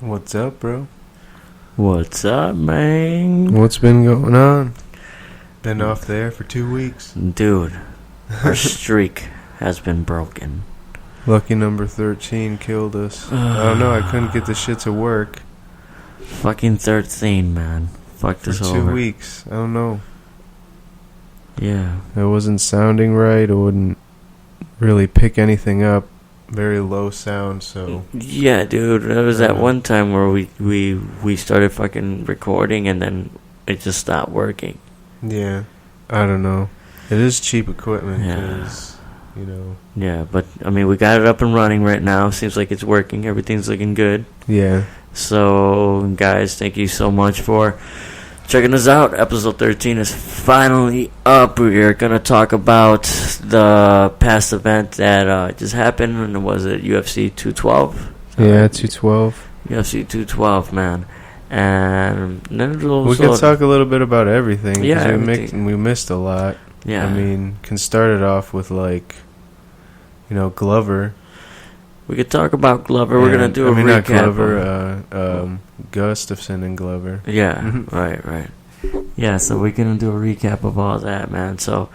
What's up, bro? What's up, man? What's been going on? Been off there for 2 weeks. Dude, our streak has been broken. Lucky number 13 killed us. I don't know, I couldn't get the shit to work. Fucking 13, man. Fuck For this 2 over. weeks. I don't know. Yeah. It wasn't sounding right. It wouldn't really pick anything up. Very low sound, so... Yeah, dude. There was that one time where we started fucking recording and then it just stopped working. Yeah. I don't know. It is cheap equipment, Yeah. 'cause, you know... Yeah, but, I mean, we got it up and running right now. Seems like it's working. Everything's looking good. Yeah. So, guys, thank you so much for checking us out. Episode 13 is finally up. We're going to talk about the past event that just happened. And was it UFC 212? Yeah, 212. UFC 212, man. And then We could talk a little bit about everything. 'Cause Yeah, we missed a lot. Yeah. I mean, can start it off with, like, you know, Glover. We could talk about Glover. We're going to do a recap. Not Glover, Gustafson and Glover. Yeah, right. Yeah, so we're going to do a recap of all that, man. So,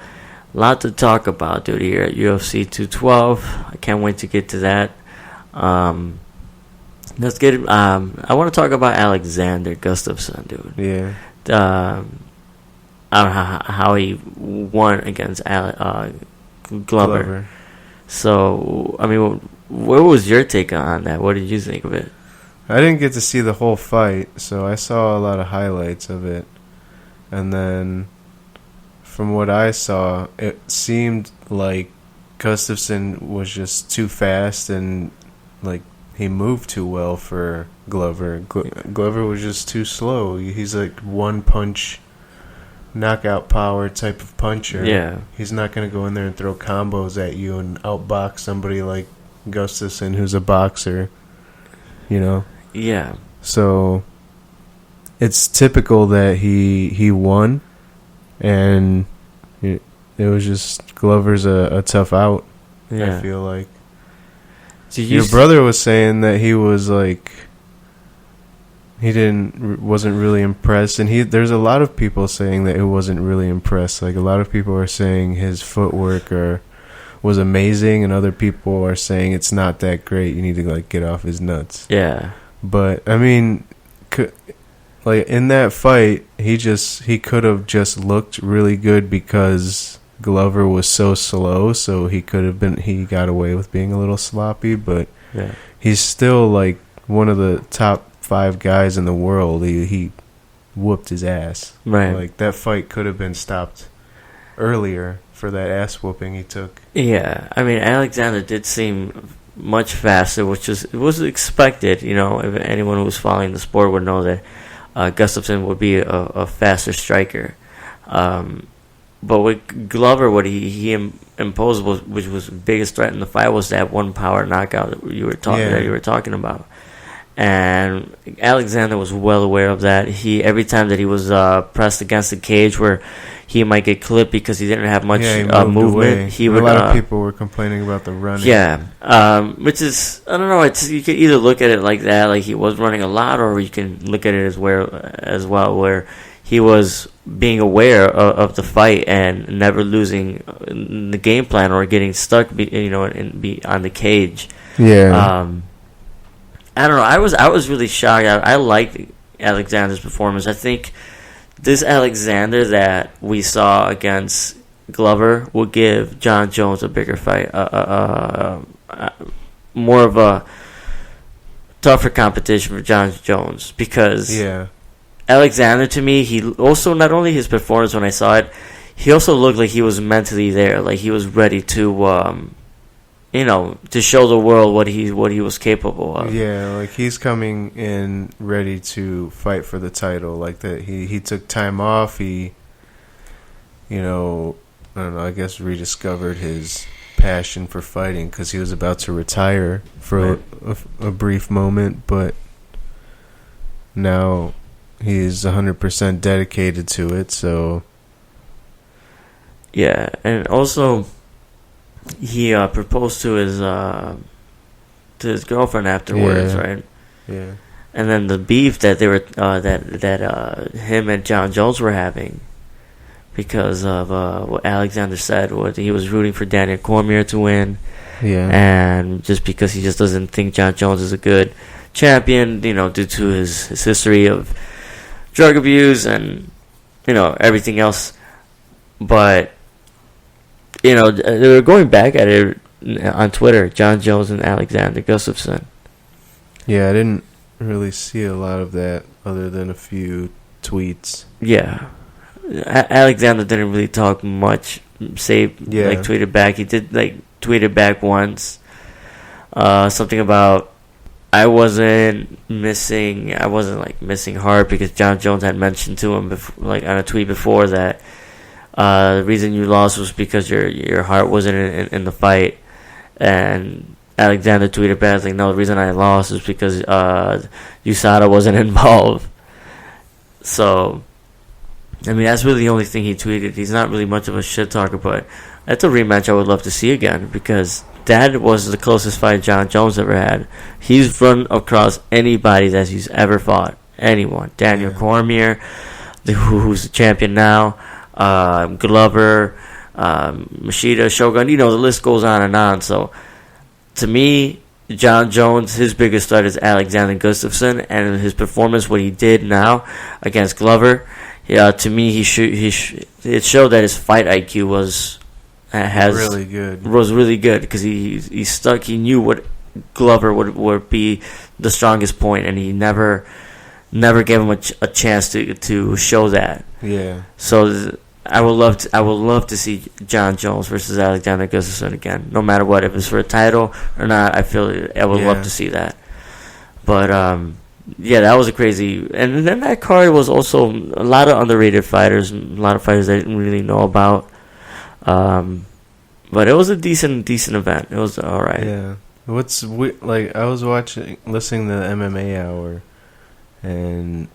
a lot to talk about, dude, here at UFC 212. I can't wait to get to that. Let's get it. I want to talk about Alexander Gustafson, dude. Yeah. I don't know how he won against Glover. So, I mean, what was your take on that? What did you think of it? I didn't get to see the whole fight, so I saw a lot of highlights of it. And then, from what I saw, it seemed like Gustafson was just too fast and, like, he moved too well for Glover. Glover was just too slow. He's like one punch, knockout power type of puncher. Yeah. He's not going to go in there and throw combos at you and outbox somebody like Gustafson, who's a boxer, you know? Yeah. So it's typical that he won, and it was just Glover's a tough out. Yeah. I feel like. So Your brother was saying that he was like wasn't really impressed, and there's a lot of people saying that he wasn't really impressed. Like, a lot of people are saying his footwork was amazing, and other people are saying it's not that great. You need to, like, get off his nuts. Yeah. But I mean, like, in that fight, he could have just looked really good because Glover was so slow, so he got away with being a little sloppy, but yeah. He's still, like, one of the top 5 guys in the world. He whooped his ass. Right. Like, that fight could have been stopped earlier for that ass whooping he took. Yeah, I mean, Alexander did seem much faster, which was expected. You know, if anyone who was following the sport would know that Gustafson would be a faster striker. But with Glover, what he imposed, which was the biggest threat in the fight, was that one power knockout that you were talking about. And Alexander was well aware of that. Every time that he was pressed against the cage, where he might get clipped because he didn't have much movement, a lot of people were complaining about the running. Yeah, which is, I don't know. You could either look at it like that, like he was running a lot, or you can look at it as well, where he was being aware of the fight and never losing the game plan or getting stuck, on the cage. Yeah. I don't know. I was really shocked. I liked Alexander's performance. I think this Alexander that we saw against Glover will give John Jones a bigger fight, more of a tougher competition for John Jones, because Alexander, to me, he also, not only his performance when I saw it, he also looked like he was mentally there, like he was ready to to show the world what he was capable of. Yeah, like, he's coming in ready to fight for the title. Like, that he took time off. He, I don't know, I guess rediscovered his passion for fighting because he was about to retire for a brief moment, but now he's 100% dedicated to it. So yeah, and also he proposed to his girlfriend afterwards, right? Yeah. And then the beef that they were that him and John Jones were having, because of what Alexander said, what he was rooting for Daniel Cormier to win, and just because he just doesn't think John Jones is a good champion, due to his history of drug abuse and everything else. But they were going back at it on Twitter, John Jones and Alexander Gustafson. Yeah, I didn't really see a lot of that other than a few tweets. Yeah. Alexander didn't really talk much, tweeted back. He did, tweeted back once. Something about, I wasn't missing heart, because John Jones had mentioned to him, on a tweet before, that the reason you lost was because your heart wasn't in the fight. And Alexander tweeted back, no, the reason I lost is because USADA wasn't involved. So, that's really the only thing he tweeted. He's not really much of a shit talker, but that's a rematch I would love to see again, because that was the closest fight John Jones ever had. He's run across anybody that he's ever fought. Anyone. Daniel Cormier, who's the champion now, Glover, Machida, Shogun, the list goes on and on. So, to me, John Jones, his biggest threat is Alexander Gustafson, and his performance, what he did now against Glover, to me, it showed that his fight IQ was really good, because he stuck. He knew what Glover would be the strongest point, and he never gave him a chance to show that. Yeah. So I would love to see John Jones versus Alexander Gustafson again, no matter what, if it's for a title or not. I would love to see that. But that was a crazy. And then that card was also a lot of underrated fighters, a lot of fighters I didn't really know about. But it was a decent event. It was all right. Yeah. I was listening to the MMA Hour, and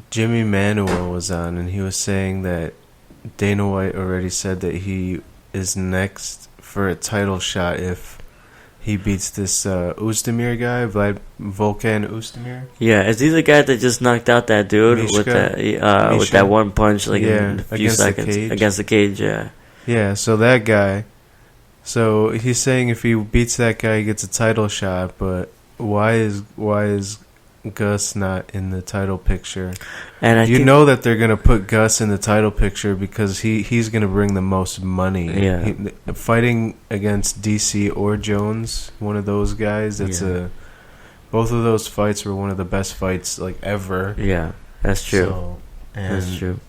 Jimmy Manuel was on, and he was saying that Dana White already said that he is next for a title shot if he beats this Oezdemir guy, Volkan Oezdemir. Yeah, is he the guy that just knocked out that dude with that one punch in a few seconds against the cage? Yeah. Yeah, so that guy. So he's saying if he beats that guy, he gets a title shot. But why is Gus not in the title picture? And you know that they're gonna put Gus in the title picture because he's gonna bring the most money. Yeah, fighting against DC or Jones, one of those guys. Both of those fights were one of the best fights ever. Yeah, that's true. That's true.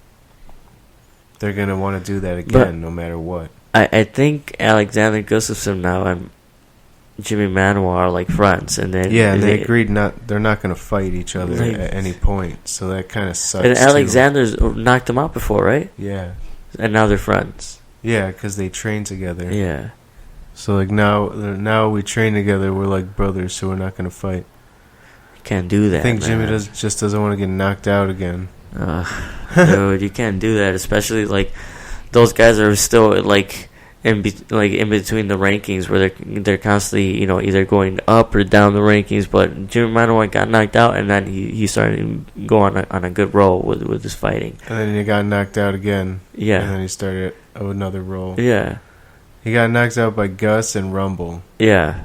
They're gonna want to do that again, no matter what. I think Alexander Gustafson now and Jimmy Manuel are friends, and then they agreed they're not going to fight each other at any point, so that kind of sucks. And Alexander's knocked him out before, right? Yeah, and now they're friends. Yeah, because they train together. Yeah, so now we train together. We're like brothers, so we're not going to fight. You can't do that. I think man. Jimmy just doesn't want to get knocked out again. Dude, you can't do that, especially those guys are still in between the rankings, where they're constantly either going up or down the rankings. But Jimmy Manuel got knocked out, and then he started to go on a good roll with his fighting. And then he got knocked out again. Yeah. And then he started another roll. Yeah. He got knocked out by Gus and Rumble. Yeah.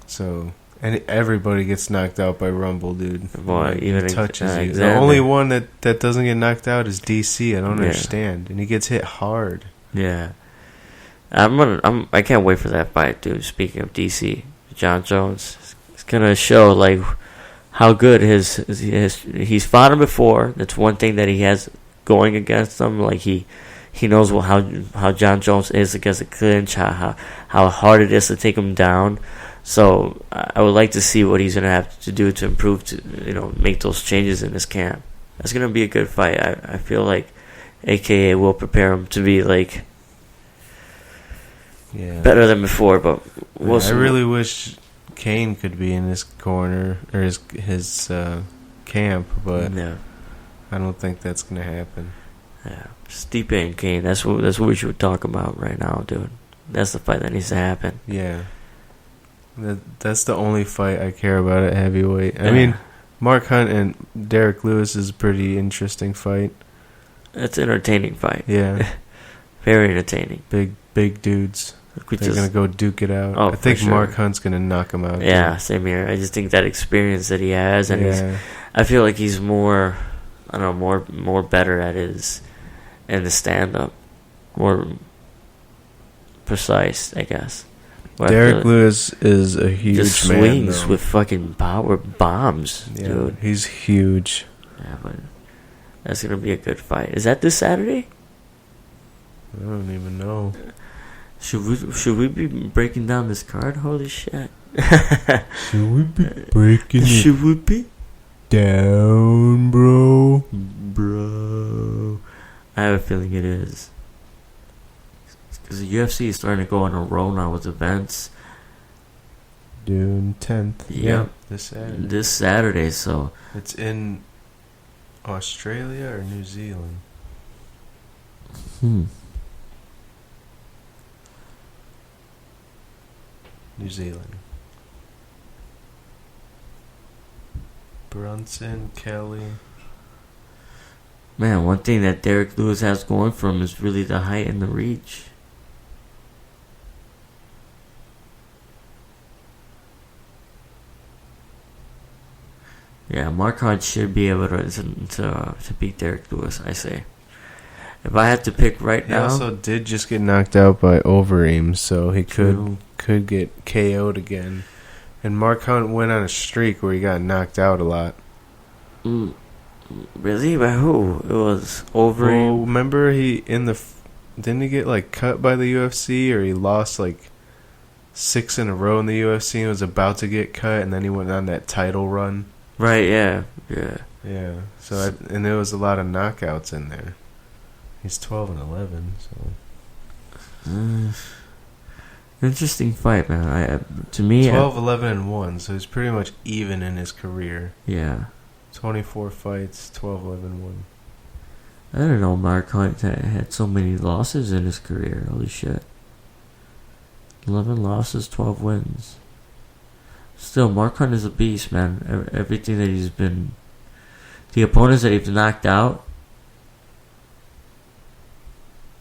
So. And everybody gets knocked out by Rumble, dude. Boy, even touches you. The only one that doesn't get knocked out is DC. I don't understand, and he gets hit hard. Yeah, I can't wait for that fight, dude. Speaking of DC, John Jones, it's gonna show how good he's fought him before. That's one thing that he has going against him. He knows how John Jones is against the clinch, how hard it is to take him down. So I would like to see what he's gonna have to do to improve, to make those changes in his camp. That's gonna be a good fight. I feel like AKA will prepare him to be better than before. But I really wish Kane could be in his corner or his camp, but I don't think that's gonna happen. Yeah, Stipe and Kane. That's what we should talk about right now, dude. That's the fight that needs to happen. Yeah. That's the only fight I care about at heavyweight. I mean, Mark Hunt and Derek Lewis is a pretty interesting fight. It's an entertaining fight. Yeah. Very entertaining. Big dudes. They're going to go duke it out. I think sure. Mark Hunt's going to knock him out. Yeah, too. same here. I just think that experience that he has, and I feel like he's more, I don't know, more better at his, in the stand-up. More precise, I guess. Well, Derek Lewis is a huge just man. Swings with fucking power bombs, dude. He's huge. Yeah, but that's gonna be a good fight. Is that this Saturday? I don't even know. Should we be breaking down this card? Holy shit! Should we be breaking Should we be down, bro? Bro, I have a feeling it is. Because the UFC is starting to go on a roll now with events. June 10th. Yep. This Saturday. So. It's in Australia or New Zealand? New Zealand. Brunson, Kelly. Man, one thing that Derek Lewis has going for him is really the height and the reach. Yeah, Mark Hunt should be able to beat Derek Lewis, I say. If I had to pick right now... He also did just get knocked out by Overeem, so he could get KO'd again. And Mark Hunt went on a streak where he got knocked out a lot. Really? By who? It was Overeem? Well, remember didn't he get like cut by the UFC, or he lost like 6 in a row in the UFC and was about to get cut, and then he went on that title run? Right, yeah. So and there was a lot of knockouts in there. He's 12-11, so interesting fight, man. To me, 12-11-1, so he's pretty much even in his career. Yeah. 24 fights, 12-11-1. I don't know. Mark Hunt had so many losses in his career. Holy shit. 11 losses, 12 wins. Still, Mark Hunt is a beast, man. Everything that he's been... The opponents that he's knocked out...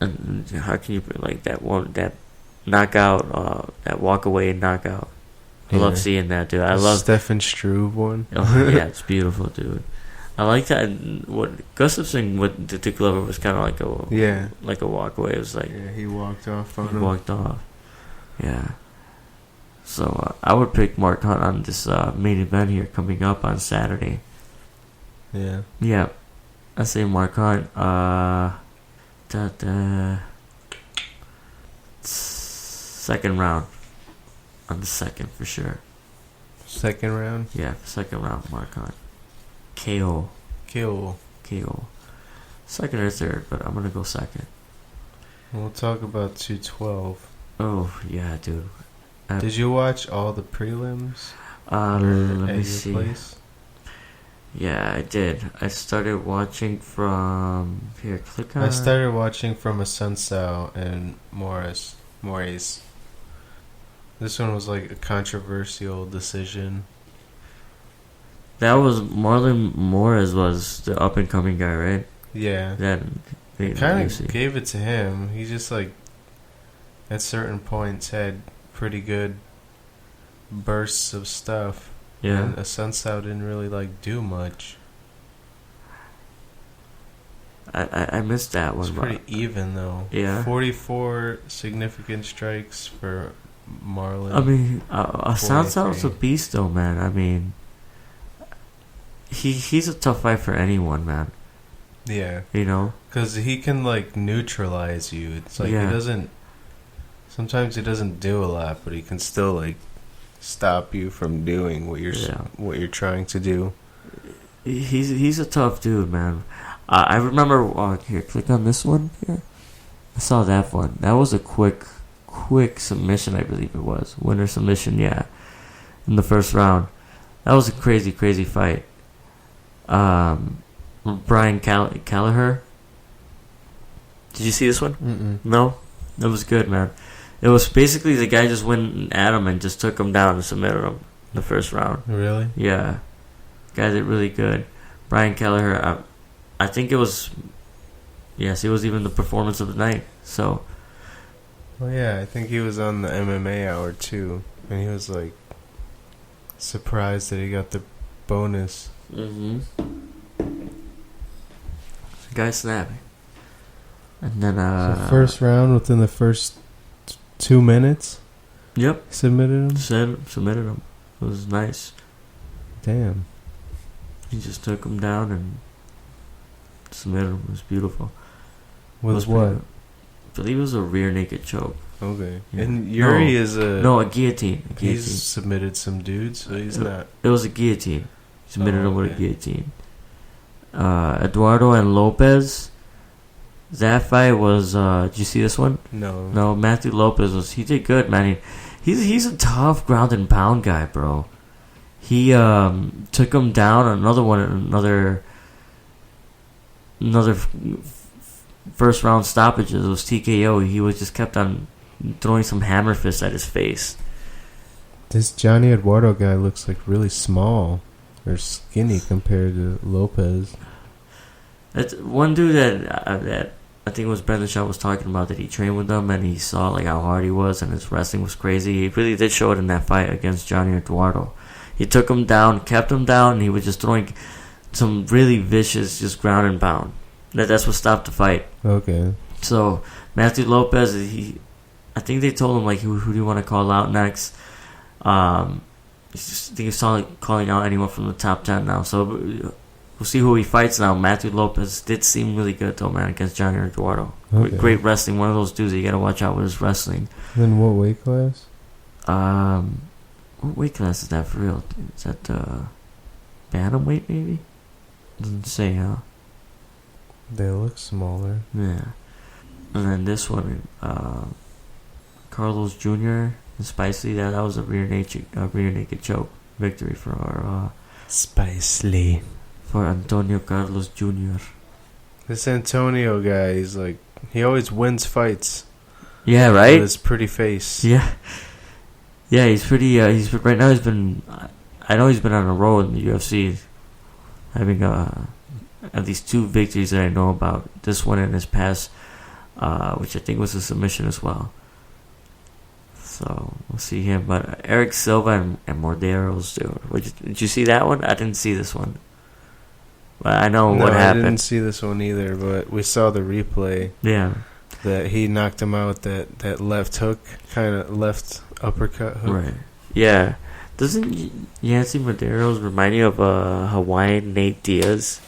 And how can you... Like, that knockout... that walk-away knockout. I love seeing that, dude. I love... Stefan Struve one. Oh, yeah, it's beautiful, dude. I like that. What Gustafson with the Glover was kind of like a walk-away. It was like... Yeah, he walked off on him. He walked off. Yeah. So I would pick Mark Hunt on this main event here coming up on Saturday. Yeah. Yeah. I say Mark Hunt. Second round. On the second for sure. Second round? Yeah, second round, Mark Hunt. KO. Second or third, but I'm gonna go second. We'll talk about 212. Oh yeah, dude. Did you watch all the prelims? Let me see. Place? Yeah, I did. I started watching from... Here, click on... I started watching from Assunção and Moraes. This one was like a controversial decision. That was... Marlon Moraes was the up-and-coming guy, right? Yeah. That kind of gave it to him. He just like... At certain points had... pretty good bursts of stuff. Yeah. And Assunção didn't really like do much. I missed that one. It's pretty even though. Yeah. 44 significant strikes for Marlon. I mean, Assunção's a beast though, man. I mean, he's a tough fight for anyone, man. Yeah. You know? Because he can like neutralize you. It's like he doesn't... Sometimes he doesn't do a lot, but he can still like stop you from doing what you're trying to do. He's a tough dude, man. I remember. Here, click on this one. Here, I saw that one. That was a quick submission, I believe it was winner submission. Yeah, in the first round. That was a crazy fight. Brian Callagher. Did you see this one? Mm-mm. No, it was good, man. It was basically the guy just went at him and just took him down and submitted him in the first round. Really? Yeah. Guy did really good. Brian Kelleher, I think it was... Yes, he was even the performance of the night. So... Well, yeah, I think he was on the MMA Hour, too. And he was, like, surprised that he got the bonus. Mm-hmm. The guy snappy. And then, so first round, within the first 2 minutes? Yep. Submitted him? Submitted him. It was nice. Damn. He just took him down and submitted him. It was beautiful. Was what? I believe it was a rear naked choke. Okay. Yeah. And Yuri is a... No, a guillotine. He's submitted some dudes, so he's not... It was a guillotine. He submitted him with a guillotine. Eduardo and Lopez... That fight was... did you see this one? No. No, Matthew Lopez he did good, man. He's a tough ground and pound guy, bro. He took him down. Another first round stoppages. It was TKO. He was just kept on throwing some hammer fists at his face. This Johnny Eduardo guy looks like really small or skinny compared to Lopez. That's one dude that I think it was Brendan Shaw was talking about, that he trained with them and he saw like how hard he was and his wrestling was crazy. He really did show it in that fight against Johnny Eduardo. He took him down, kept him down, and he was just throwing some really vicious, just ground and pound. That's what stopped the fight. Okay. So Matthew Lopez, I think they told him like, who do you want to call out next? I think he's calling out anyone from the top 10 now. So we'll see who he fights now. Matthew Lopez did seem really good though, man, against Johnny Eduardo. Okay. Great wrestling. One of those dudes that you gotta watch out with his wrestling. Then what weight class? What weight class is that for real? Is that bantamweight maybe? Doesn't say, huh? They look smaller. Yeah. And then this one, Carlos Jr. and Spicy. That was a rear naked choke victory for our Spicely. For Antonio Carlos Jr. This Antonio guy, he always wins fights. Yeah, right? With his pretty face. Yeah. Yeah, he's pretty, right now I know he's been on a roll in the UFC, having at least 2 victories that I know about. This one and his past, which I think was a submission as well. So, we'll see him. But Eric Silva and Morderos, dude. Did you see that one? I didn't see this one. But I know what happened. I didn't see this one either, but we saw the replay. Yeah. That he knocked him out, that left hook, kind of left uppercut hook. Right. Yeah. Doesn't Yancy Medeiros remind you of a Hawaiian Nate Diaz?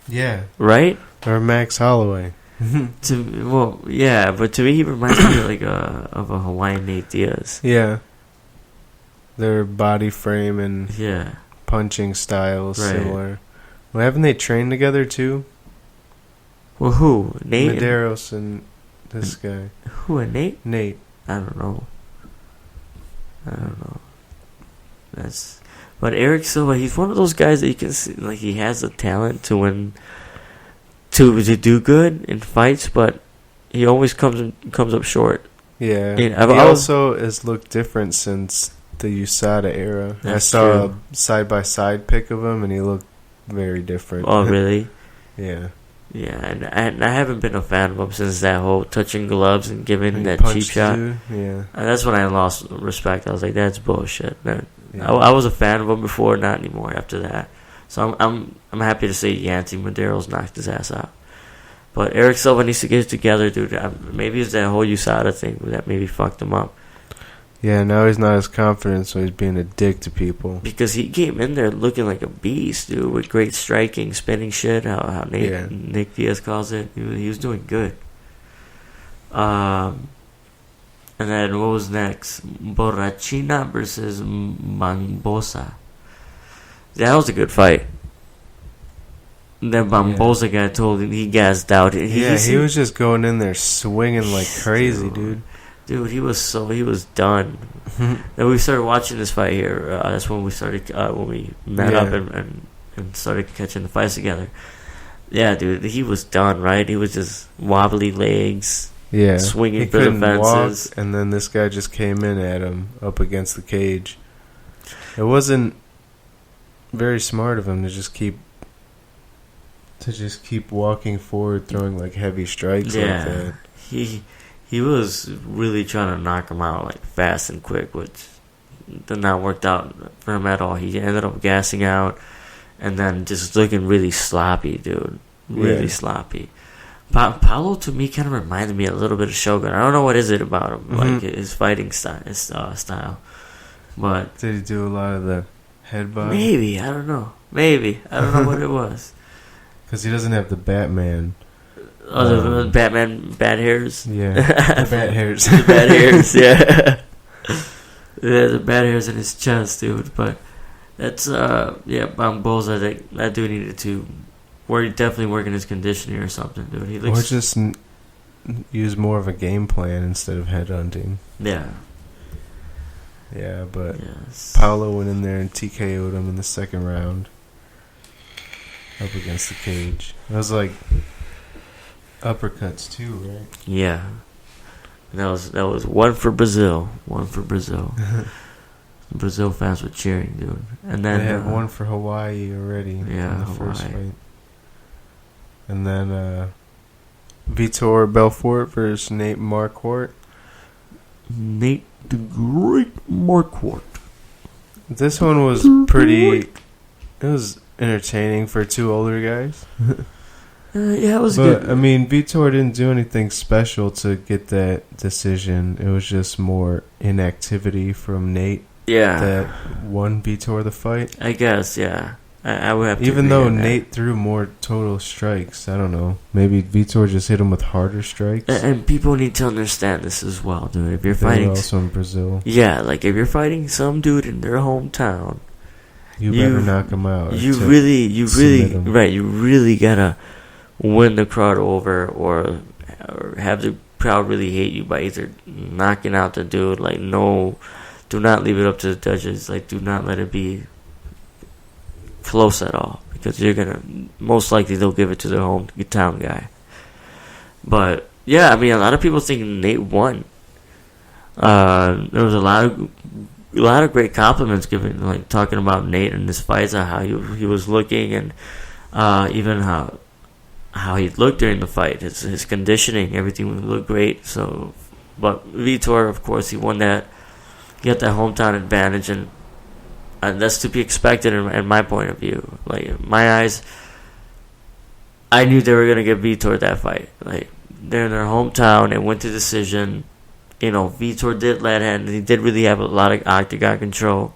Yeah. Right? Or Max Holloway. But to me he reminds me of a Hawaiian Nate Diaz. Yeah. Their body frame and punching styles similar. Well, haven't they trained together too? Well, who? Nate? Medeiros and this guy. Who, and Nate? Nate. I don't know. But Eric Silva, he's one of those guys that you can see, like, he has the talent to win, to do good in fights, but he always comes up short. Yeah. He also has looked different since the USADA era. I saw a side-by-side pic of him, and he looked very different. Oh, really? Yeah. Yeah, and I haven't been a fan of him since that whole touching gloves and giving that cheap shot. Yeah. And that's when I lost respect. I was like, that's bullshit. I was a fan of him before, not anymore after that. So I'm happy to say Yancy Medeiros knocked his ass out. But Eric Silva needs to get it together, dude. Maybe it's that whole USADA thing that maybe fucked him up. Yeah, now he's not as confident, so he's being a dick to people. Because he came in there looking like a beast, dude, with great striking, spinning shit, how Nick Diaz calls it. He was doing good. And then what was next? Borrachina versus Mambosa. That was a good fight. That Mambosa guy told him he gassed out. He was just going in there swinging like crazy, dude. Dude, he was done. Then we started watching this fight here. That's when we started, when we met up and started catching the fights together. Yeah, dude, he was done, right? He was just wobbly legs, swinging for the fences. Walk, and then this guy just came in at him up against the cage. It wasn't very smart of him to just keep walking forward, throwing like heavy strikes like that. He was really trying to knock him out like fast and quick, which did not work out for him at all. He ended up gassing out and then just looking really sloppy, dude. Really sloppy. Paulo to me kind of reminded me a little bit of Shogun. I don't know what is it about him, like his fighting style. But did he do a lot of the headbutt? Maybe, I don't know. I don't know what it was. Because he doesn't have the Batman. Other Batman bad hairs. Yeah, the bad hairs. The bad hairs. Yeah. Yeah, the bad hairs in his chest, dude. But that's Bulls. I think that dude needed to definitely working his conditioning or something, dude. He looks, or just use more of a game plan instead of headhunting. Yeah. Yeah, but Paulo went in there and TKO'd him in the second round. Up against the cage. That was like uppercuts too, right? Yeah. That was one for Brazil. One for Brazil. Brazil fans were cheering, dude. And then they had one for Hawaii already in the first fight. And then Vitor Belfort versus Nate Marquardt. Nate the Great Marquardt. This one was pretty. It was entertaining for two older guys. Yeah, it was good. I mean, Vitor didn't do anything special to get that decision. It was just more inactivity from Nate. Yeah. That won Vitor the fight. I guess, yeah. I would have to even though Nate threw more total strikes, I don't know. Maybe Vitor just hit him with harder strikes. And people need to understand this as well, dude. If you're they fighting, were also in Brazil. Yeah, like if you're fighting some dude in their hometown, you better knock him out. You really gotta win the crowd over, or have the crowd really hate you by either knocking out the dude. Like, no, do not leave it up to the judges. Like, do not let it be close at all, because you're gonna most likely they'll give it to their hometown guy. But yeah, I mean, a lot of people think Nate won. There was a lot of great compliments given, like talking about Nate and his fights, and how he was looking, and even how he looked during the fight, his conditioning, everything looked great. So, but Vitor, of course, he won that. He got that hometown advantage, and that's to be expected in my point of view. Like, in my eyes, I knew they were gonna give Vitor that fight. Like, they're in their hometown and went to decision. You know, Vitor did let hand. He did really have a lot of octagon control.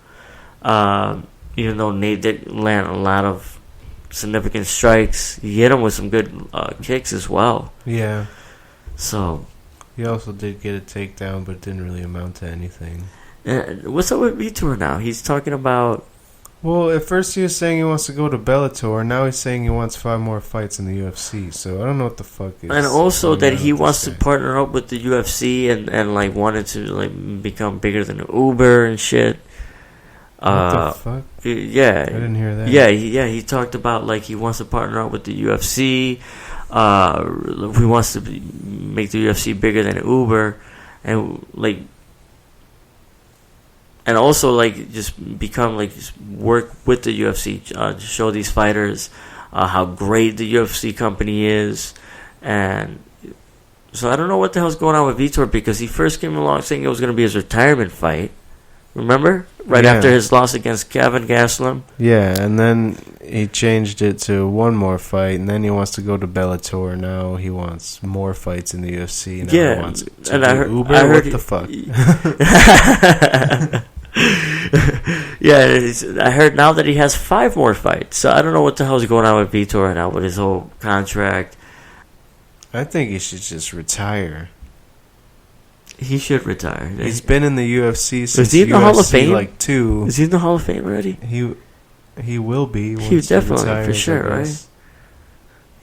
Even though Nate did land a lot of significant strikes, he hit him with some good kicks as well. Yeah. So he also did get a takedown, but it didn't really amount to anything. What's up with Vitor now? He's talking about... Well, at first he was saying he wants to go to Bellator. Now he's saying he wants 5 more fights in the UFC. So I don't know what the fuck is. And also that he wants to partner up with the UFC and like wanted to like become bigger than Uber and shit. What the fuck? Yeah, I didn't hear that. Yeah. He talked about like he wants to partner up with the UFC. He wants to make the UFC bigger than Uber, and like. And also, like, just become, like, just work with the UFC, to show these fighters how great the UFC company is. And so I don't know what the hell's going on with Vitor, because he first came along saying it was going to be his retirement fight. Remember? Right after his loss against Kevin Gastelum. Yeah, and then he changed it to one more fight, and then he wants to go to Bellator. Now he wants more fights in the UFC. Now he wants to and Uber. I heard what the fuck? Yeah, I heard now that he has 5 more fights. So I don't know what the hell's going on with Vitor now with his whole contract. I think he should just retire. He should retire. He's been in the UFC since Is he in the Hall of Fame? Like 2. Is he in the Hall of Fame already? He will be. Once he definitely, retires, for sure, right?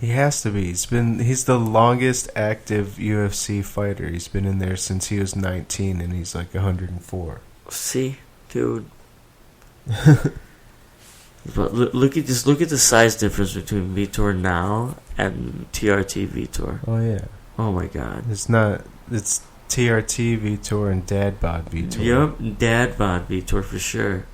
He has to be. He's the longest active UFC fighter. He's been in there since he was 19, and he's like 104. See, dude. But look at the size difference between Vitor now and TRT Vitor. Oh yeah. Oh my God. It's TRT Vitor and Dad Bod Vitor. Yup, Dad Bod Vitor for sure.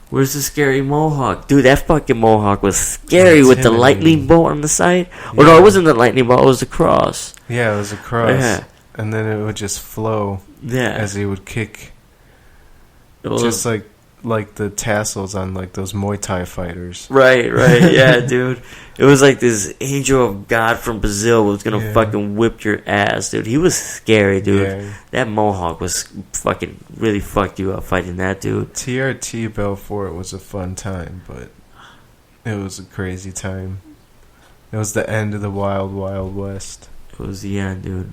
Where's the scary mohawk? Dude, that fucking mohawk was scary with the lightning bolt on the side. Yeah. Or no, it wasn't the lightning bolt, it was the cross. Yeah, it was a cross. Yeah. And then it would just flow as he would kick. Just like the tassels on like those Muay Thai fighters. Right, yeah, dude. It was like this angel of God from Brazil was gonna fucking whip your ass, dude. He was scary, dude. Yeah. That mohawk was fucking really fucked you up fighting that dude. TRT Belfort was a fun time, but it was a crazy time. It was the end of the wild, wild west. It was the end, dude.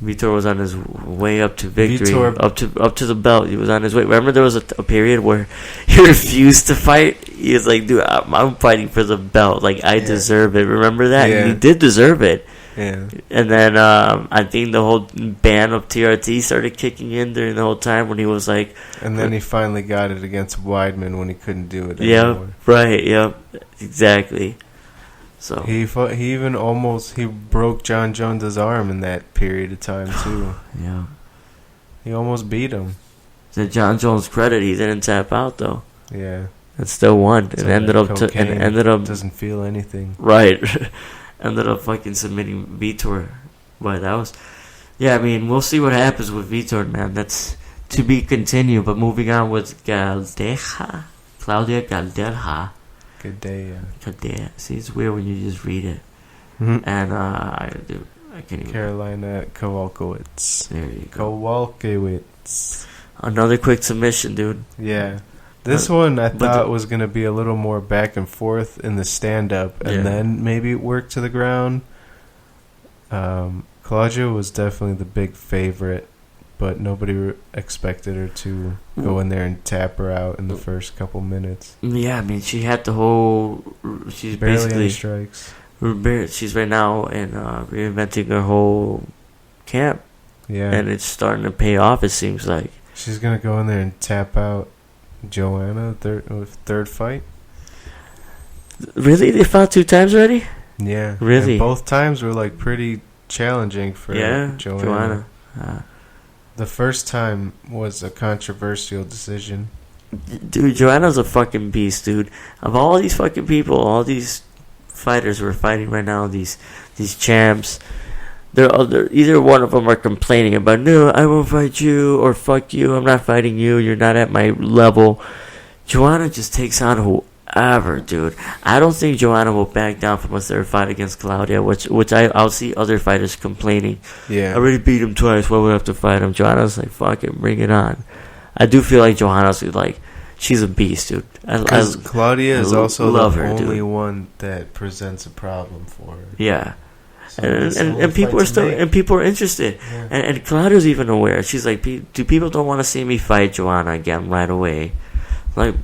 Vitor was on his way up to victory, up to the belt. He was on his way. Remember, there was a period where he refused to fight. He was like, "Dude, I'm fighting for the belt. Like, I deserve it." Remember that? Yeah. And he did deserve it. Yeah. And then I think the whole ban of TRT started kicking in during the whole time when he was like. And then he finally got it against Weidman when he couldn't do it anymore. Yep. Right. Yep. Exactly. So he broke John Jones' arm in that period of time too. Yeah, he almost beat him. To John Jones' credit, he didn't tap out though. Yeah, it still won. It ended up doesn't feel anything. Right, ended up fucking submitting Vitor. But that was, I mean, we'll see what happens with Vitor, man. That's to be continued. But moving on with Claudia Galdeja. Good day. See, it's weird when you just read it. Mm-hmm. And I can't even. Carolina Kowalkiewicz. There you go. Kowalkiewicz. Another quick submission, dude. Yeah. This one I thought was going to be a little more back and forth in the stand-up and then maybe work to the ground. Claudia was definitely the big favorite, but nobody expected her to go in there and tap her out in the first couple minutes. Yeah, I mean, she had the whole. She's barely basically any strikes. She's right now in reinventing her whole camp. Yeah, and it's starting to pay off. It seems like she's gonna go in there and tap out Joanna third fight. Really, they fought 2 times already. Yeah, really. And both times were like pretty challenging for Joanna. The first time was a controversial decision. Dude, Joanna's a fucking beast, dude. Of all these fucking people, all these fighters who are fighting right now, these champs, either one of them are complaining about, no, I won't fight you, or fuck you, I'm not fighting you, you're not at my level. Joanna just takes on whoever, dude. I don't think Joanna will back down from a third fight against Claudia, which I'll see other fighters complaining. Yeah, I already beat him twice, why would I have to fight him? Joanna's like, fuck it, bring it on. I do feel like Joanna's like, she's a beast, dude. Because Claudia is also the only one that presents a problem for her. Yeah. So and people are interested, and Claudia's even aware. She's like, people don't want to see me fight Joanna again right away. Like,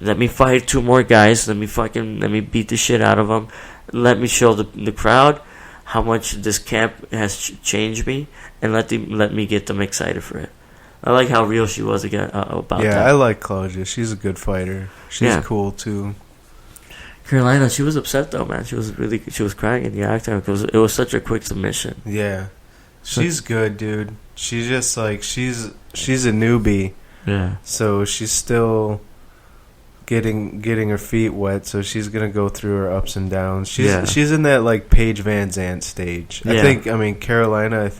let me fight 2 more guys. Let me beat the shit out of them. Let me show the crowd how much this camp has changed me, and let me get them excited for it. I like how real she was again about that. Yeah, I like Claudia. She's a good fighter. She's cool too. Carolina, she was upset though, man. She was crying in the octagon because it was such a quick submission. Yeah, she's good, dude. She's just like she's a newbie. Yeah. So she's still getting her feet wet. So she's gonna go through her ups and downs. She's in that like Paige Van Zandt stage. Yeah. Carolina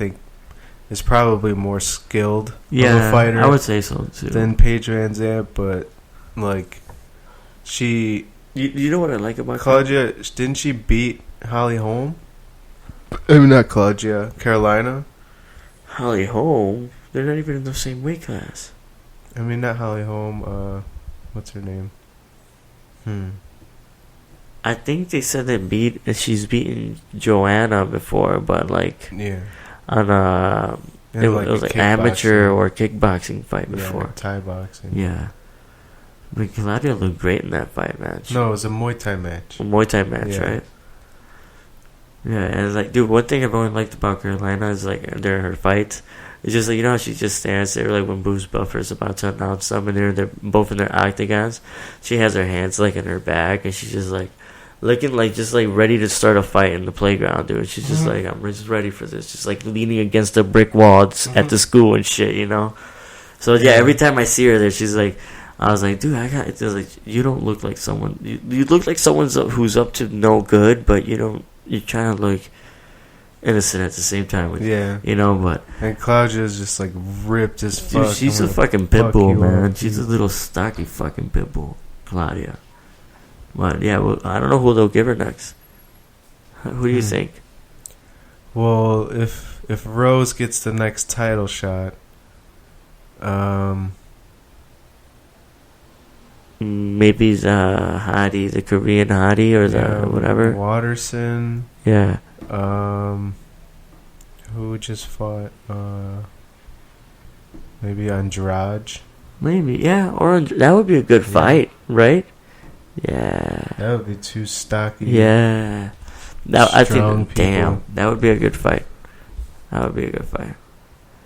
is probably more skilled of a fighter. I would say so too. Than Paige Van Zandt, but like she. You know what I like about Claudia? Didn't she beat Holly Holm? I mean, not Claudia. Carolina. Holly Holm? They're not even in the same weight class. I mean, not Holly Holm. What's her name? I think they said she's beaten Joanna before, but like on it was like amateur or kickboxing fight before. Yeah, Thai boxing. Yeah. But Claudia looked great in that fight match. No, it was a Muay Thai match. A Muay Thai match, right? Yeah, and like, dude, one thing I've always liked about Carolina is like during her fights, it's just like, you know, she just stands there like when Bruce Buffer's about to announce them, and they're both in their octagons. She has her hands like in her back, and she's just like looking like just like ready to start a fight in the playground, dude. She's just like, I'm just ready for this, just like leaning against the brick walls at the school and shit, you know. So yeah, every time I see her there, she's like, I was like, dude, it was like, you don't look like someone. You look like someone who's up to no good, but you don't. You're trying to look innocent at the same time. But and Claudia's just like ripped as fuck. Dude, she's a fucking pit bull, man. She's a little stocky fucking pit bull, Claudia. But yeah, well, I don't know who they'll give her next. Who do you think? Well, if Rose gets the next title shot, maybe the hottie, the Korean hottie, or the whatever. Watterson. Yeah. Who just fought? Maybe Andrade. Maybe, yeah. Or that would be a good fight, right? Yeah. That would be too stocky. Yeah. Now I think, people. damn, that would be a good fight. That would be a good fight.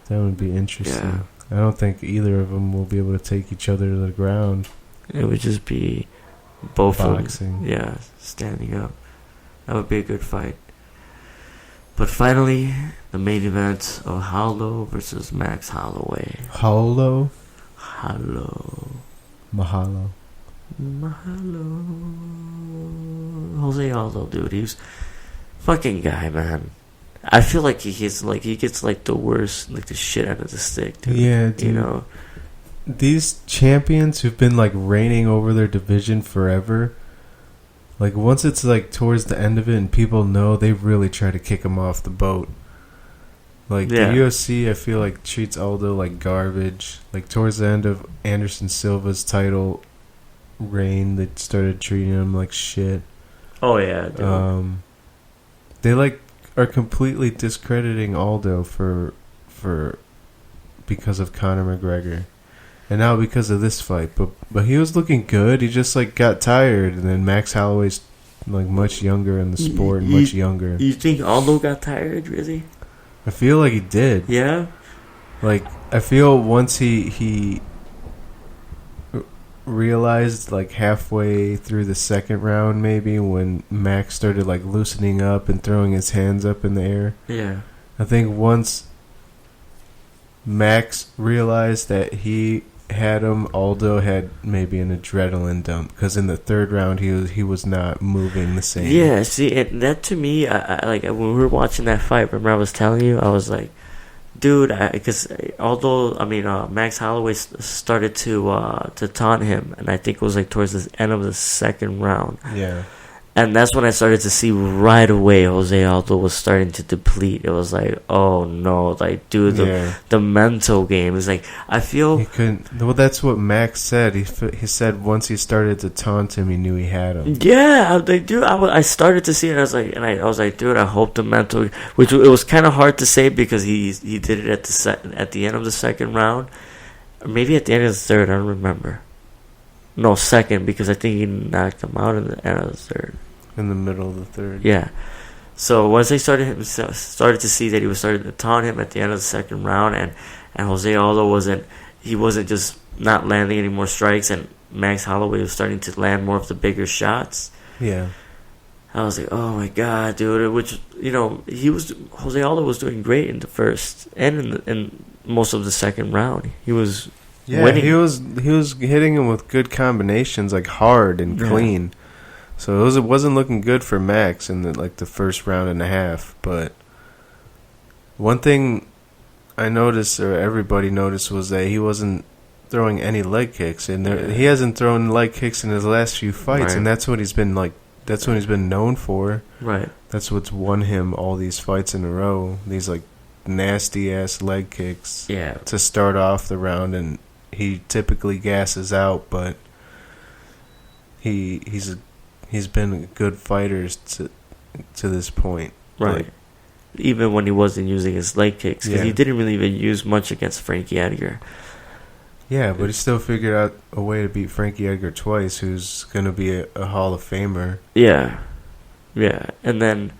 That would be interesting. Yeah. I don't think either of them will be able to take each other to the ground. It would just be both boxing. of them, yeah, standing up. That would be a good fight. But finally, the main event of Hollow versus Max Holloway. Mahalo. Jose Aldo, dude, he's fucking guy, man. I feel like he gets the worst, like the shit out of the stick, dude. Yeah, dude. You know, these champions who've been like reigning over their division forever, like once it's like towards the end of it and people know, they really try to kick him off the boat. Like the UFC, I feel like treats Aldo like garbage. Like towards the end of Anderson Silva's title reign, they started treating him like shit. Oh yeah, dude. They like are completely discrediting Aldo because of Conor McGregor. And now because of this fight, but he was looking good. He just like got tired, and then Max Holloway's like much younger in the sport and much younger. You think Aldo got tired, really? I feel like he did. Yeah. Like I feel once he realized like halfway through the second round, maybe when Max started like loosening up and throwing his hands up in the air. Yeah. I think once Max realized that he had him, Aldo had maybe an adrenaline dump, because in the third round he was not moving the same. Yeah, see, and that to me, I like when we were watching that fight. Remember, I was telling you, I was like, dude, because Max Holloway started to taunt him, and I think it was like towards the end of the second round. Yeah. And that's when I started to see right away Jose Aldo was starting to deplete. It was like, oh no, like, dude, the mental game is like, I feel he couldn't. Well, that's what Max said. He said once he started to taunt him, he knew he had him. Yeah, like, dude, I started to see it. I was like, dude, I hope the mental, which it was kind of hard to say because he did it at the end of the second round, or maybe at the end of the third. I don't remember. No, second, because I think he knocked him out in the end of the third. In the middle of the third. Yeah. So once they started to see that he was starting to taunt him at the end of the second round, and Jose Aldo wasn't just not landing any more strikes, and Max Holloway was starting to land more of the bigger shots. Yeah. I was like, oh my god, dude! Which, Jose Aldo was doing great in the first and in most of the second round. He was. Yeah, winning. He was hitting him with good combinations, like hard and clean. So it wasn't looking good for Max in the first round and a half. But one thing I noticed, or everybody noticed, was that he wasn't throwing any leg kicks, and he hasn't thrown leg kicks in his last few fights, and that's what he's been like. That's what he's been known for. Right. That's what's won him all these fights in a row. These like nasty ass leg kicks. Yeah. To start off the round, and he typically gasses out, but he's been a good fighter to this point. Right. Like, even when he wasn't using his leg kicks, because he didn't really even use much against Frankie Edgar. Yeah, but he still figured out a way to beat Frankie Edgar twice, who's going to be a Hall of Famer. Yeah. Yeah. And then,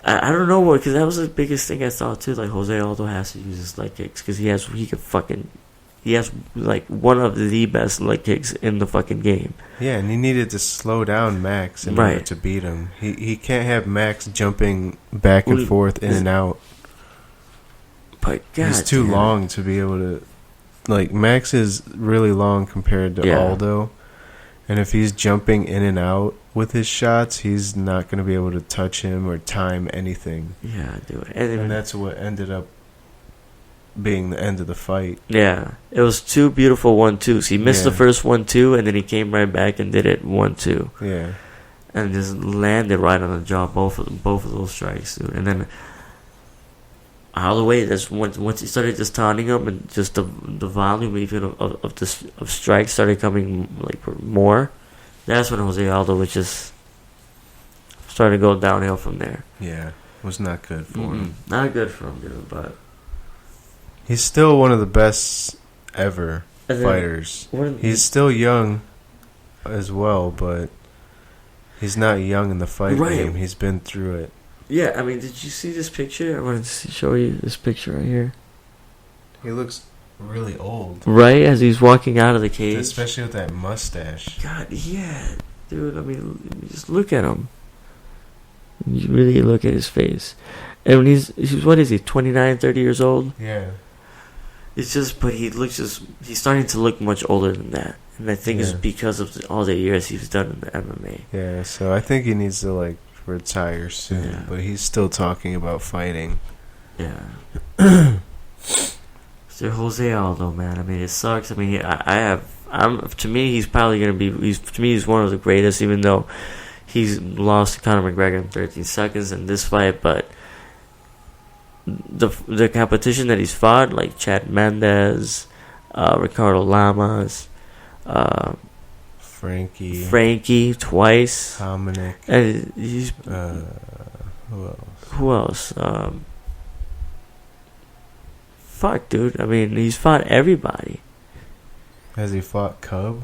I don't know what, because that was the biggest thing I thought too. Like, Jose Aldo has to use his leg kicks, because he has like one of the best leg kicks in the fucking game. Yeah, and he needed to slow down Max in order to beat him. He can't have Max jumping back and forth in and out. But God, he's too long to be able to like Max is really long compared to Yeah. Aldo, and if he's jumping in and out with his shots, he's not going to be able to touch him or time anything. Yeah, dude. And that's what ended up being the end of the fight. Yeah, it was two beautiful 1-2s. He missed the Yeah. first 1-2, and then he came right back and did it 1-2, Yeah. and just landed right on the jaw, both of those strikes, dude. And then Holloway, that's once he started just taunting him, and just the volume even of strikes started coming like more. That's when Jose Aldo was just started to go downhill from there. Yeah. It was not good for him. Not good for him, dude. But He's still one of the best ever And then- fighters. What- He's still young as well, but he's not young in the fight Right. game. He's been through it. Yeah, I mean, did you see this picture? I wanted to show you this picture right here. He looks really old. Right as he's walking out of the cage. Especially with that mustache. God, yeah, dude. I mean, just look at him. You really look at his face, and when he's what is he? 29, 30 years old. Yeah. It's just, but he's starting to look much older than that, and I think it's Yeah. because of all the years he's done in the MMA. Yeah, so I think he needs to, like, retire soon. Yeah. But he's still talking about fighting. Yeah. So Jose Aldo, man. I mean, it sucks. I mean, to me, he's probably gonna be. He's one of the greatest, even though he's lost to Conor McGregor in 13 seconds in this fight. But the competition that he's fought, like Chad Mendes, Ricardo Lamas, Frankie twice, Dominic. and he's Who else? who else? Fuck, dude. I mean, he's fought everybody. Has he fought Cub?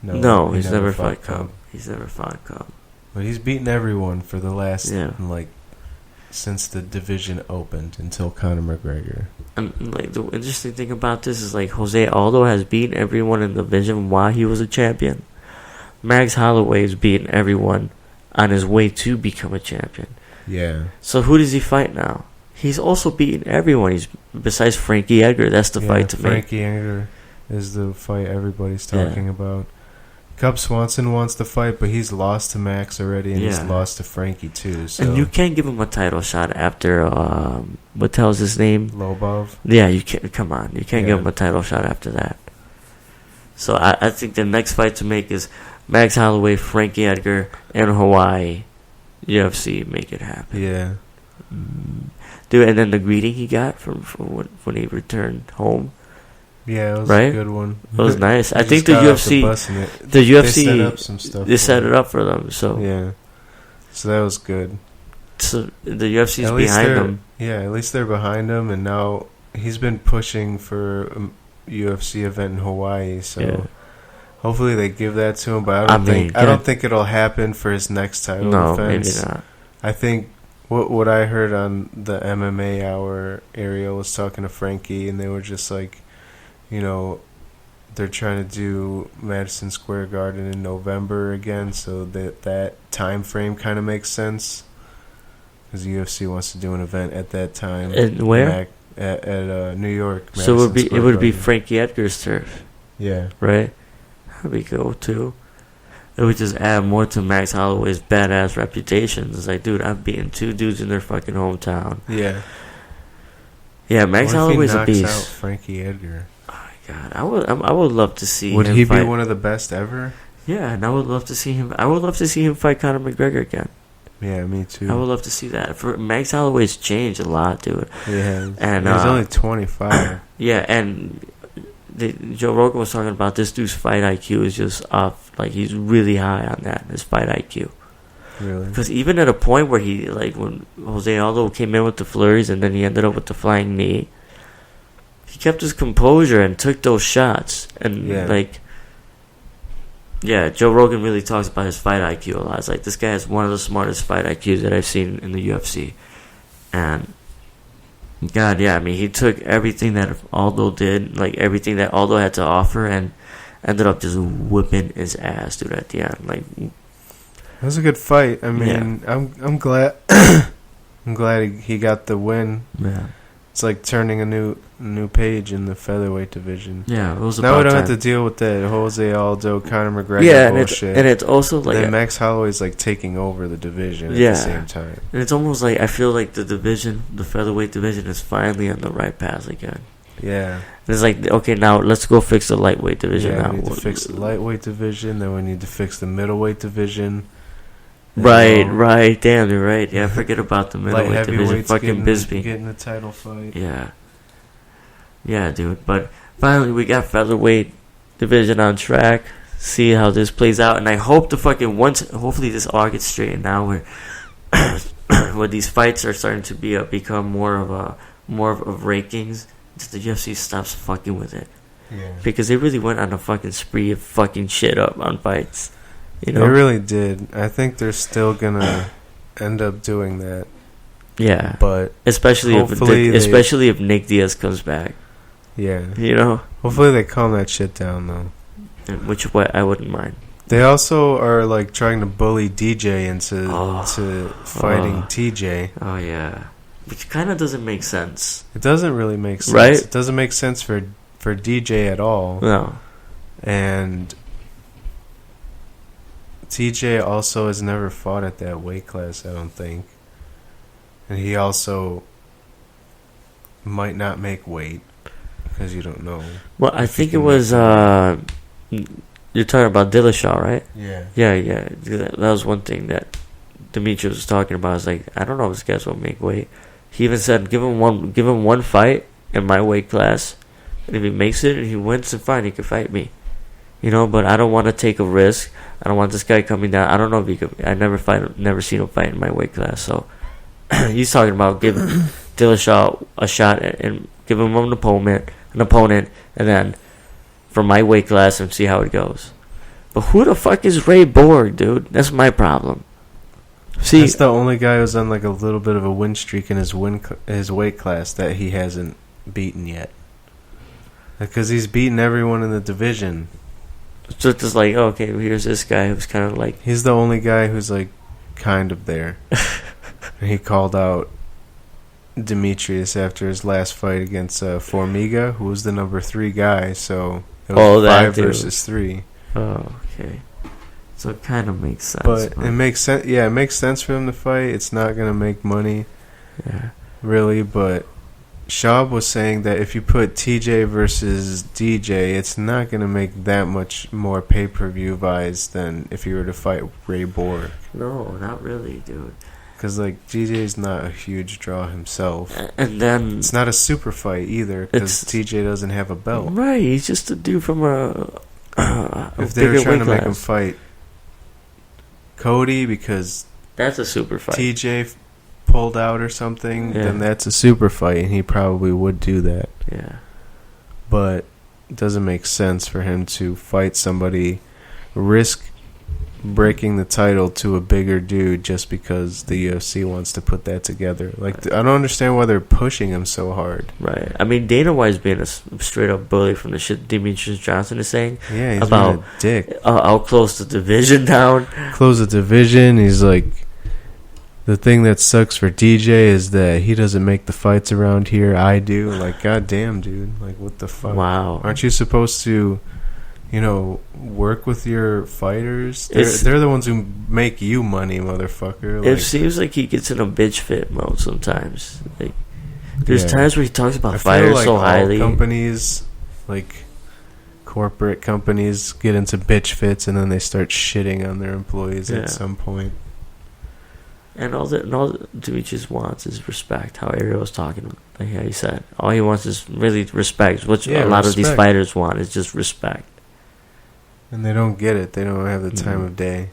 No, he he's never fought Cub. He's never fought Cub. But he's beaten everyone for the last, Yeah. like, since the division opened until Conor McGregor. And like the interesting thing about this is like Jose Aldo has beaten everyone in the division while he was a champion. Max Holloway's beaten everyone on his way to become a champion. Yeah. So who does he fight now? He's also beaten everyone. He's besides Frankie Edgar. That's the fight to make. Frankie Edgar is the fight everybody's talking about. Cub Swanson wants to fight, but he's lost to Max already, and he's lost to Frankie too. So. And you can't give him a title shot after what the hell's his name? Lobov. Yeah, you can't. Come on, you can't give him a title shot after that. So I think the next fight to make is Max Holloway, Frankie Edgar, and Hawaii. UFC, make it happen. Yeah. Dude, and then the greeting he got from when he returned home. Yeah, it was right? a good one. It was nice. I He think just the got off UFC, bus and the UFC, they set up some stuff. They set it up for them. So yeah, so that was good. So the UFC's at least behind they're- them. Yeah, at least they're behind him, and now he's been pushing for a UFC event in Hawaii. So Yeah. hopefully they give that to him. But I mean, I don't think it'll happen for his next title No, defense. maybe not. I think what I heard on the MMA Hour, Ariel was talking to Frankie, and they were just like, you know, they're trying to do Madison Square Garden in November again, so that time frame kind of makes sense. Because the UFC wants to do an event at that time. And where? At New York. So Madison it Square would be Garden. Frankie Edgar's turf, Yeah. right? That'd be cool too. It would just add more to Max Holloway's badass reputation. It's like, dude, I've beaten two dudes in their fucking hometown. Yeah. Yeah, Max What if Holloway's he a knocks beast. out Frankie Edgar? God, I would love to see. Would him he fight. be one of the best ever? Yeah, and I would love to see him. I would love to see him fight Conor McGregor again. Yeah, me too. I would love to see that. For Max Holloway's changed a lot, dude. Yeah, And he's only 25. Yeah, and Joe Rogan was talking about this dude's fight IQ is just off. Like he's really high on that. His fight IQ. Really? Because even at a point where he, like when Jose Aldo came in with the flurries and then he ended up with the flying knee, he kept his composure and took those shots. And Joe Rogan really talks about his fight IQ a lot. It's like this guy has one of the smartest fight IQs that I've seen in the UFC. And God, yeah, I mean, he took everything that Aldo did, like everything that Aldo had to offer, and ended up just whipping his ass, dude, at the end. Like, It was a good fight. I mean, Yeah. I'm glad I'm glad he got the win. yeah. It's like turning a new page in the featherweight division. Yeah, it was now about we don't time. have to deal with that Jose Aldo, Conor McGregor Yeah, bullshit. and it's also like then Max Holloway's like taking over the division at Yeah. the same time. and it's almost like I feel like the featherweight division is finally on the right path again. Yeah. And it's like, okay, now let's go fix the lightweight division. Yeah, now we need to fix the lightweight division. Then we need to fix the middleweight division. Right. Damn, you're right. Yeah, forget about the Light middleweight division. heavyweights Fucking Bisbee. getting the title fight. Yeah, dude. But finally, we got featherweight division on track. See how this plays out, and I hope hopefully this all gets straightened out where where these fights are starting to become more of rankings. That the UFC stops fucking with it. Yeah. Because they really went on a fucking spree of fucking shit up on fights. You know? They really did. I think they're still gonna end up doing that. Yeah. But especially if Nick Diaz comes back. Yeah. You know? Hopefully they calm that shit down though. Which I wouldn't mind. They also are like trying to bully DJ into fighting TJ. Oh yeah. Which kind of doesn't make sense. It doesn't really make sense. Right? It doesn't make sense for DJ at all. No. And TJ also has never fought at that weight class, I don't think. And he also might not make weight because you don't know. Well, I think it was you're talking about Dillashaw, right? Yeah. Yeah. That was one thing that Demetrius was talking about. Is like, I don't know if this guy's will make weight. He even said, give him one fight in my weight class, and if he makes it and he wins, then fine, he can fight me. You know, but I don't want to take a risk. I don't want this guy coming down. I don't know if he could. I never seen him fight in my weight class. So he's talking about giving Dillashaw a shot and give him an opponent, and then from my weight class and see how it goes. But who the fuck is Ray Borg, dude? That's my problem. See, that's the only guy who's on like a little bit of a win streak in his weight class that he hasn't beaten yet. Because he's beaten everyone in the division. So it's just like, okay, here's this guy who's kind of like... He's the only guy who's like kind of there. And he called out Demetrius after his last fight against Formiga, who was the number 3 guy. So it was 5 versus 3. Oh, okay. So it kind of makes sense. But it makes sense. Yeah, it makes sense for him to fight. It's not gonna make money, really. But Schaub was saying that if you put TJ versus DJ, it's not gonna make that much more pay-per-view buys than if you were to fight Ray Borg. No, not really, dude. Because like DJ's not a huge draw himself, and then it's not a super fight either. Because TJ doesn't have a belt. Right, he's just a dude from a if they were trying to make him fight Cody because that's a super fight. TJ pulled out or something, then that's a super fight, and he probably would do that. Yeah. But it doesn't make sense for him to fight somebody, risk breaking the title to a bigger dude just because the UFC wants to put that together. Like, I don't understand why they're pushing him so hard. Right. I mean, Dana White's being a straight up bully from the shit Demetrius Johnson is saying. Yeah, he's about being a dick. I'll close the division down. Close the division. He's like, the thing that sucks for DJ is that he doesn't make the fights around here. I do. Like, goddamn, dude. Like, what the fuck? Wow. Aren't you supposed to, work with your fighters? They're the ones who make you money, motherfucker. Like, it seems like he gets in a bitch fit mode sometimes. Like, there's times where he talks about fighters so highly. Companies, like corporate companies, get into bitch fits and then they start shitting on their employees at some point. And all Demetrius wants is respect. How Ariel was talking, like how he said, all he wants is really respect. Which a lot of these fighters want is just respect. And they don't get it. They don't have the time of day.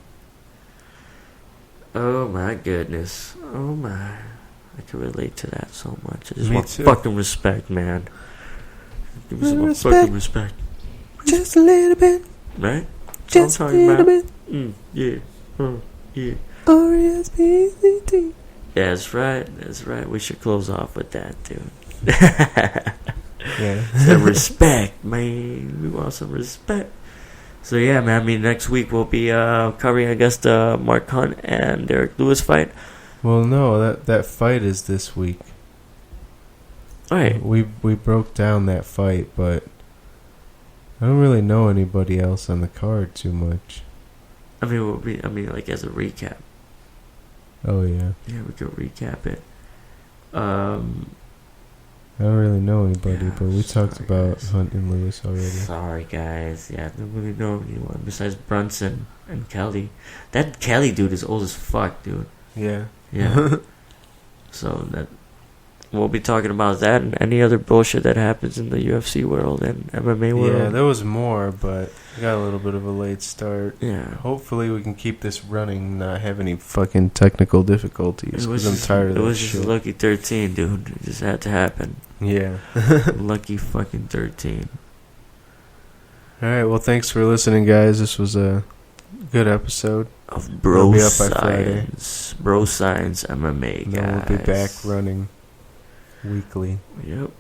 Oh my goodness. Oh my. I can relate to that so much. I just Me want too. fucking respect, man. Give me some fucking respect. Just a little bit. Right? Just a little bit. Yeah. Yeah. R-E-S-P-E-C-T. Yeah, that's right. We should close off with that, dude. Yeah. Some respect, man. We want some respect. So yeah, man. I mean, next week we'll be covering, I guess, the Mark Hunt and Derek Lewis fight. Well, no, that fight is this week. Right. We broke down that fight, but I don't really know anybody else on the card too much. I mean, like as a recap. Oh yeah. Yeah, we could recap it. I don't really know anybody, Yeah, but we talked about guys. Hunt and Lewis already. Sorry, guys. Yeah, I don't really know anyone besides Brunson and Kelly. That Kelly dude is old as fuck, dude. Yeah. Yeah. So that we'll be talking about that and any other bullshit that happens in the UFC world and MMA world. Yeah, there was more, but we got a little bit of a late start. Yeah. Hopefully we can keep this running, not have any fucking technical difficulties, because I'm tired of that It was shit. just lucky 13, dude. It just had to happen. Yeah. Lucky fucking 13. Alright, well, thanks for listening, guys. This was a good episode. Of Bro We'll be up by Friday. Science. Bro Science MMA, And guys. then we'll be back running weekly. Yep.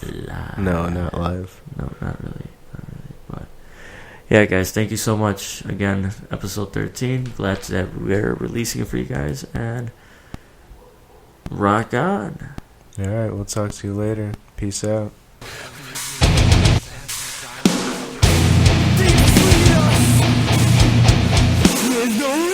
Live. No, not live. No, not really. But yeah, guys, thank you so much. Again, episode 13. Glad that we're releasing it for you guys. And rock on. Alright, we'll talk to you later. Peace out. No